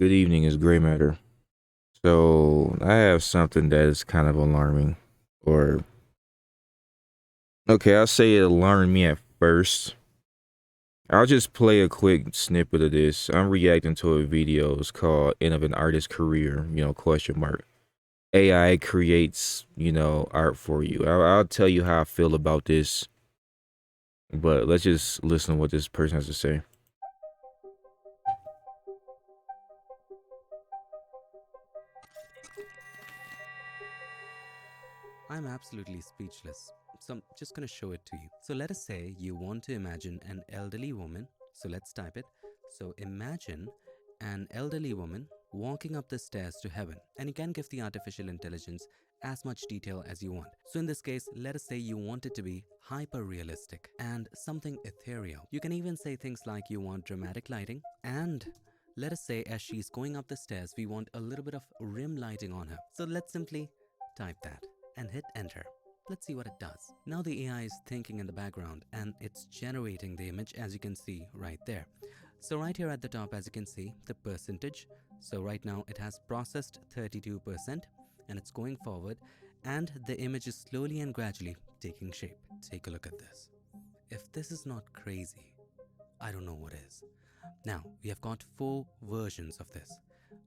Good evening, is Gray Matter. So I have something that is kind of alarming. Or, okay, I'll say it alarmed me at first. I'll just play a quick snippet of this. I'm reacting to a video. It's called End of an Artist's Career, question mark. AI creates, art for you. I'll tell you how I feel about this, but let's just listen to what this person has to say. I'm absolutely speechless. So I'm just going to show it to you. So let us say you want to imagine an elderly woman. So let's type it. So imagine an elderly woman walking up the stairs to heaven. And you can give the artificial intelligence as much detail as you want. So in this case, let us say you want it to be hyper realistic and something ethereal. You can even say things like you want dramatic lighting, and let us say as she's going up the stairs, we want a little bit of rim lighting on her. So let's simply type that and hit enter. Let's see what it does. Now the AI is thinking in the background and it's generating the image, as you can see right there. So right here at the top, as you can see, the percentage. So right now it has processed 32% and it's going forward, and the image is slowly and gradually taking shape. Take a look at this. If this is not crazy, I don't know what is. Now, we have got 4 versions of this.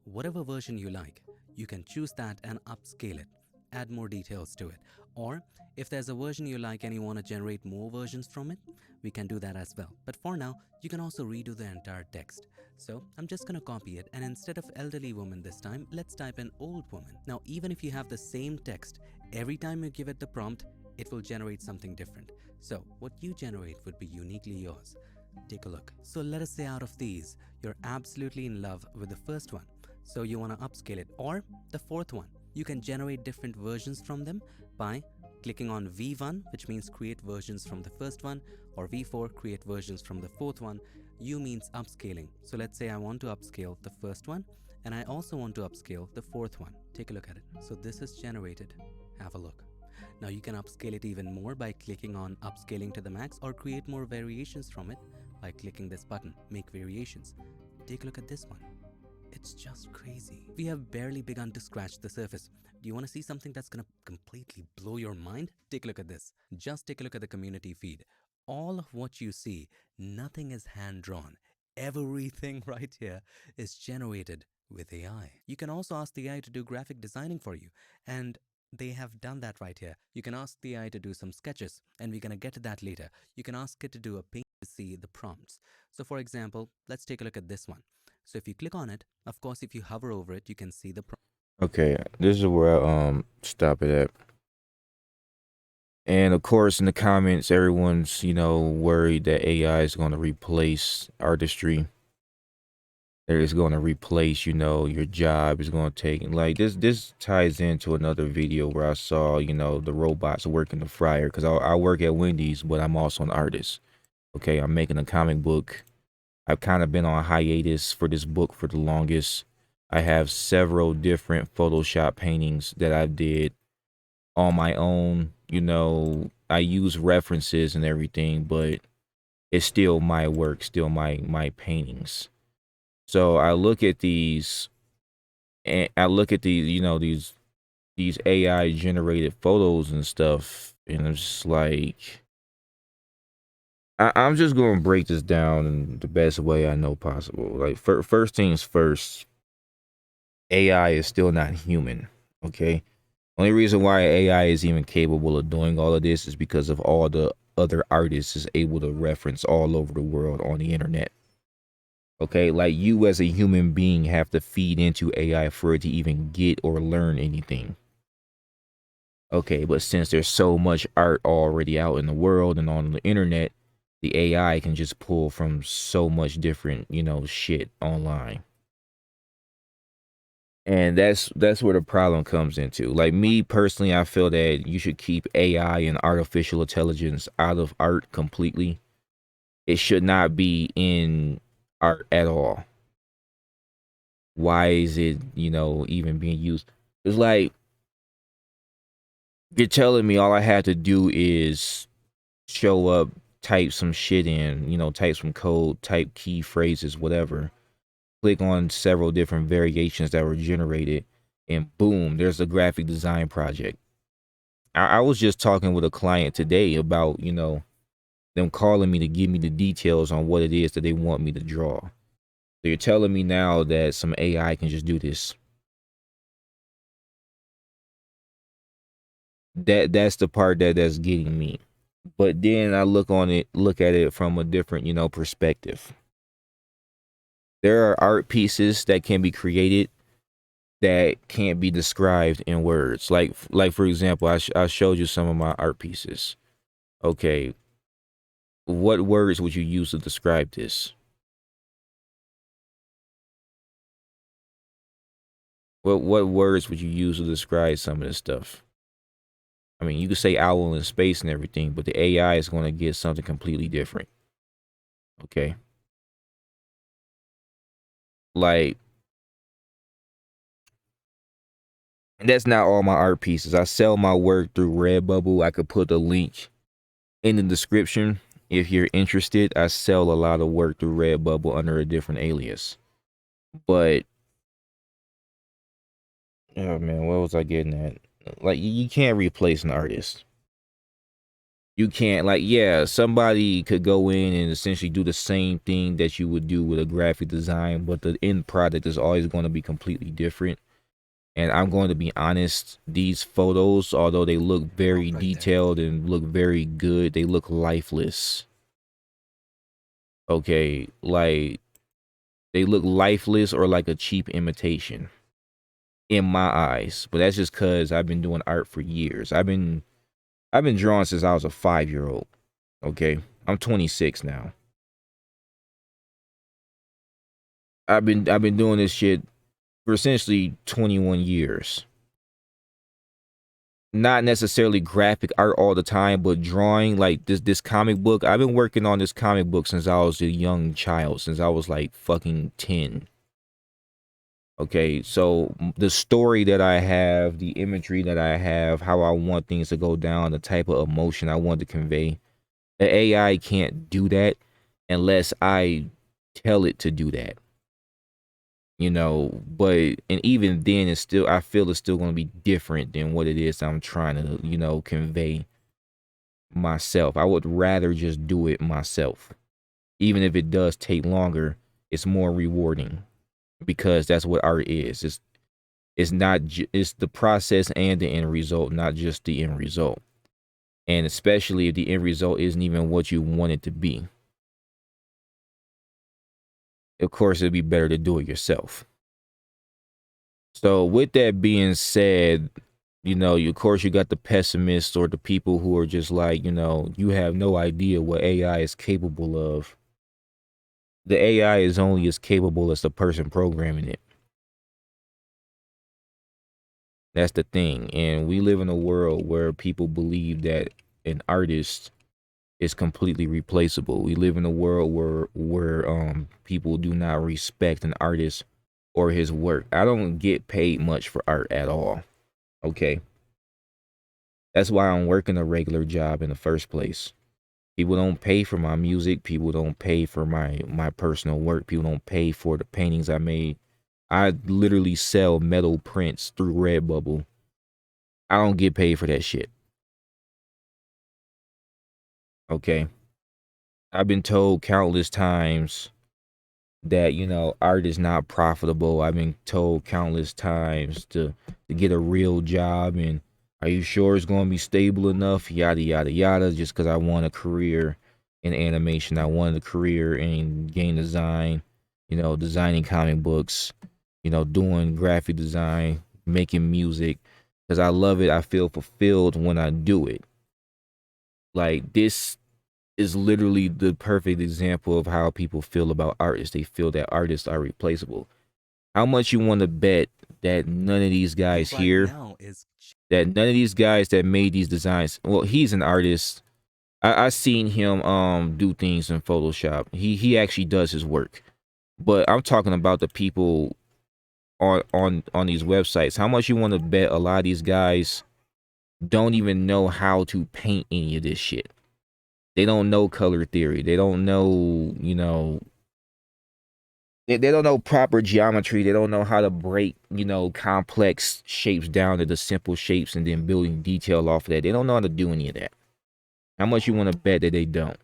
Whatever version you like, you can choose that and upscale it, add more details to it. Or if there's a version you like and you want to generate more versions from it, we can do that as well. But for now, you can also redo the entire text. So I'm just going to copy it, and instead of elderly woman this time, let's type in old woman. Now, even if you have the same text, every time you give it the prompt, it will generate something different. So what you generate would be uniquely yours. Take a look. So let us say out of these, you're absolutely in love with the first one. So you want to upscale it, or the fourth one. You can generate different versions from them by clicking on V1, which means create versions from the first one, or V4, create versions from the fourth one. U means upscaling. So let's say I want to upscale the first one, and I also want to upscale the fourth one. Take a look at it. So this is generated. Have a look. Now you can upscale it even more by clicking on upscaling to the max, or create more variations from it by clicking this button, make variations. Take a look at this one. It's just crazy. We have barely begun to scratch the surface. Do you want to see something that's gonna completely blow your mind? Take a look at this. Just take a look at the community feed. All of what you see, nothing is hand drawn. Everything right here is generated with AI. You can also ask the AI to do graphic designing for you, and they have done that right here. You can ask the AI to do some sketches, and we're gonna get to that later. You can ask it to do a paint to see the prompts. So for example, let's take a look at this one. So if you click on it, of course, if you hover over it, you can see the Okay, this is where I stop it at. And of course, in the comments, everyone's, worried that AI is going to replace artistry. It is going to replace, your job is going to take. Like this ties into another video where I saw, the robots working the fryer. Because I work at Wendy's, but I'm also an artist. Okay, I'm making a comic book. I've kind of been on hiatus for this book for the longest. I have several different Photoshop paintings that I did on my own. I use references and everything, but it's still my work, still my paintings. So I look at these, and I look at these, these AI generated photos and stuff, and I'm just like, I'm just gonna break this down in the best way I know possible. Like, first things first, AI is still not human. Okay, only reason why AI is even capable of doing all of this is because of all the other artists is able to reference all over the world on the internet. Okay, like you as a human being have to feed into AI for it to even get or learn anything. Okay, but since there's so much art already out in the world and on the internet, the AI can just pull from so much different, shit online. And that's where the problem comes into. Like me personally, I feel that you should keep AI and artificial intelligence out of art completely. It should not be in art at all. Why is it, even being used? It's like you're telling me all I have to do is show up, type some shit in, type some code, type key phrases, whatever. click on several different variations that were generated, and boom, there's a graphic design project. I was just talking with a client today about, them calling me to give me the details on what it is that they want me to draw. So you're telling me now that some AI can just do this. That's the part that's getting me. But then I look at it from a different, perspective. There are art pieces that can be created that can't be described in words. Like for example, I showed you some of my art pieces. Okay, what words would you use to describe this? What words would you use to describe some of this stuff? I mean, you could say owl in space and everything, but the AI is going to get something completely different. Okay, like, and that's not all my art pieces. I sell my work through Redbubble. I could put the link in the description if you're interested. I sell a lot of work through Redbubble under a different alias. But oh man, what was I getting at? Like, you can't replace an artist. You can't, like, yeah, somebody could go in and essentially do the same thing that you would do with a graphic design, but the end product is always going to be completely different. And I'm going to be honest, these photos, although they look very Stop right there. detailed and look very good, they look lifeless. Okay, like, they look lifeless or like a cheap imitation in my eyes. But that's just because I've been doing art for years. I've been drawing since I was a 5-year-old. Okay, I'm 26 now. I've been doing this shit for essentially 21 years. Not necessarily graphic art all the time, but drawing, like this comic book. I've been working on this comic book since I was a young child, since I was like fucking 10. Okay, so the story that I have, the imagery that I have, how I want things to go down, the type of emotion I want to convey, the AI can't do that unless I tell it to do that. But and even then I feel it's still going to be different than what it is I'm trying to, convey myself. I would rather just do it myself. Even if it does take longer, it's more rewarding because that's what art is. It's not it's the process and the end result, not just the end result. And especially if the end result isn't even what you want it to be. Of course, it'd be better to do it yourself. So with that being said, of course you got the pessimists or the people who are just like, you have no idea what AI is capable of. The AI is only as capable as the person programming it. That's the thing. And we live in a world where people believe that an artist is completely replaceable. We live in a world where people do not respect an artist or his work. I don't get paid much for art at all. Okay. That's why I'm working a regular job in the first place. People don't pay for my music. People don't pay for my personal work. People don't pay for the paintings I made. I literally sell metal prints through Redbubble. I don't get paid for that shit. Okay. I've been told countless times that, art is not profitable. I've been told countless times to get a real job, and are you sure it's going to be stable enough? Yada, yada, yada. Just because I want a career in animation. I wanted a career in game design, designing comic books, doing graphic design, making music. Because I love it. I feel fulfilled when I do it. Like, this is literally the perfect example of how people feel about artists. They feel that artists are replaceable. How much you want to bet that none of these guys Right here, now is that none of these guys that made these designs, well, he's an artist. I seen him do things in Photoshop. He actually does his work. But I'm talking about the people on these websites. How much you want to bet a lot of these guys don't even know how to paint any of this shit? They don't know color theory. They don't know, They don't know proper geometry. They don't know how to break, you know, complex shapes down to the simple shapes and then building detail off of that. They don't know how to do any of that. How much you want to bet that they don't?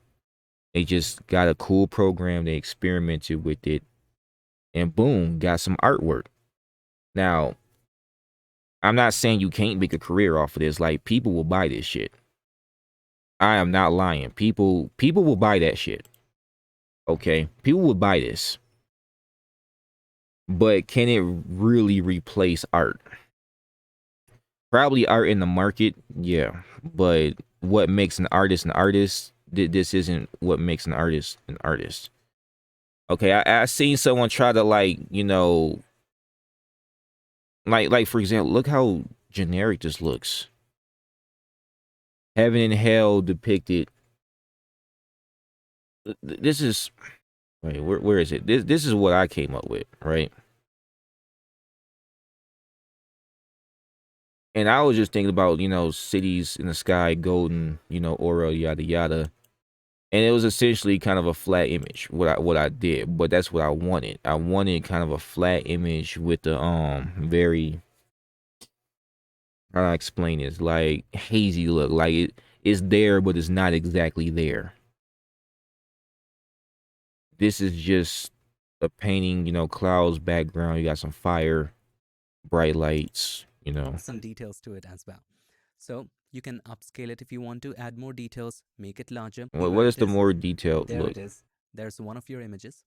They just got a cool program. They experimented with it, and boom, got some artwork. Now, I'm not saying you can't make a career off of this. Like, people will buy this shit. I am not lying. People will buy that shit. Okay, people will buy this. But can it really replace art? Probably art in the market, yeah. But what makes an artist an artist? This isn't what makes an artist an artist. Okay, I seen someone try to, like, you know, like for example, look how generic this looks. Heaven and hell depicted. This is, wait, where is it? This is what I came up with, right? And I was just thinking about, you know, cities in the sky, golden, you know, aura, yada yada. And it was essentially kind of a flat image, what I did, but that's what I wanted. I wanted kind of a flat image with the very, how do I explain this, like hazy look, like it's there but it's not exactly there. This is just a painting, you know, clouds background, you got some fire, bright lights, you know. some details to it as well. So you can upscale it if you want to add more details, make it larger. What Here is it the is. more detailed There look? it is. There's one of your images,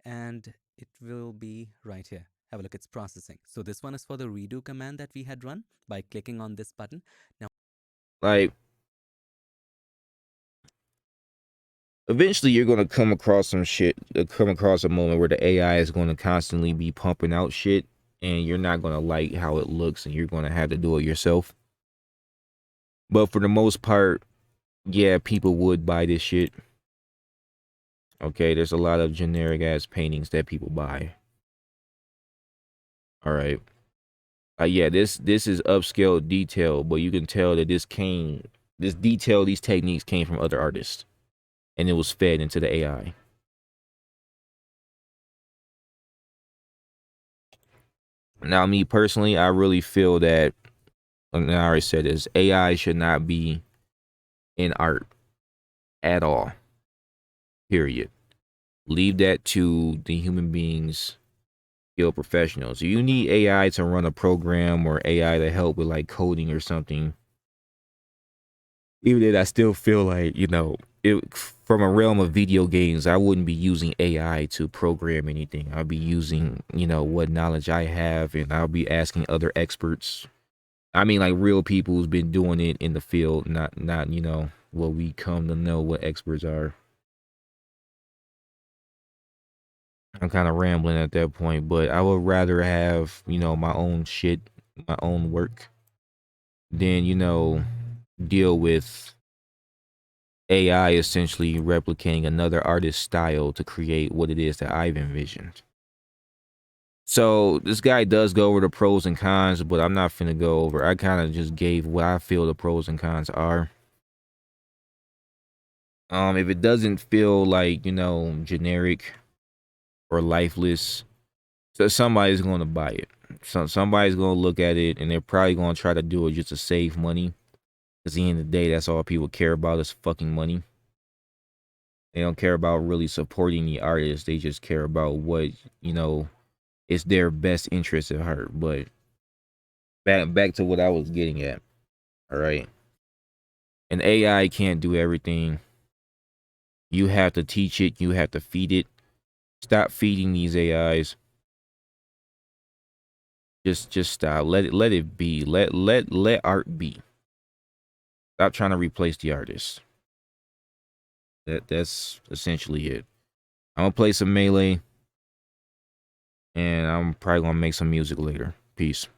and it will be right here. Have a look, it's processing. So this one is for the redo command that we had run by clicking on this button. Now, Like, eventually you're going to come across some shit, come across a moment where the AI is going to constantly be pumping out shit and you're not going to like how it looks and you're going to have to do it yourself. But for the most part, yeah, people would buy this shit. Okay, there's a lot of generic ass paintings that people buy. All right. Yeah, this is upscale detail, but you can tell that this detail, these techniques came from other artists and it was fed into the AI. Now, me personally, I really feel that, and I already said this, AI should not be in art at all. Period. Leave that to the human beings, skilled professionals. If you need AI to run a program or AI to help with like coding or something, even then I still feel like, you know, from a realm of video games, I wouldn't be using AI to program anything. I'll be using, you know, what knowledge I have, and I'll be asking other experts. I mean, like real people who's been doing it in the field, not you know what we come to know what experts are. I'm kind of rambling at that point, but I would rather have, you know, my own shit, my own work, than, you know, deal with AI essentially replicating another artist's style to create what it is that I've envisioned. So this guy does go over the pros and cons, but I'm not finna go over. I kind of just gave what I feel the pros and cons are. If it doesn't feel like, you know, generic or lifeless, so somebody's going to buy it. So somebody's going to look at it and they're probably going to try to do it just to save money. Because at the end of the day, that's all people care about is fucking money. They don't care about really supporting the artist. They just care about what, you know, is their best interest at heart. But back to what I was getting at. All right. An AI can't do everything. You have to teach it. You have to feed it. Stop feeding these AIs. Just stop. Let it be. Let art be. Stop trying to replace the artist. That's essentially it. I'm gonna play some Melee, and I'm probably gonna make some music later. Peace.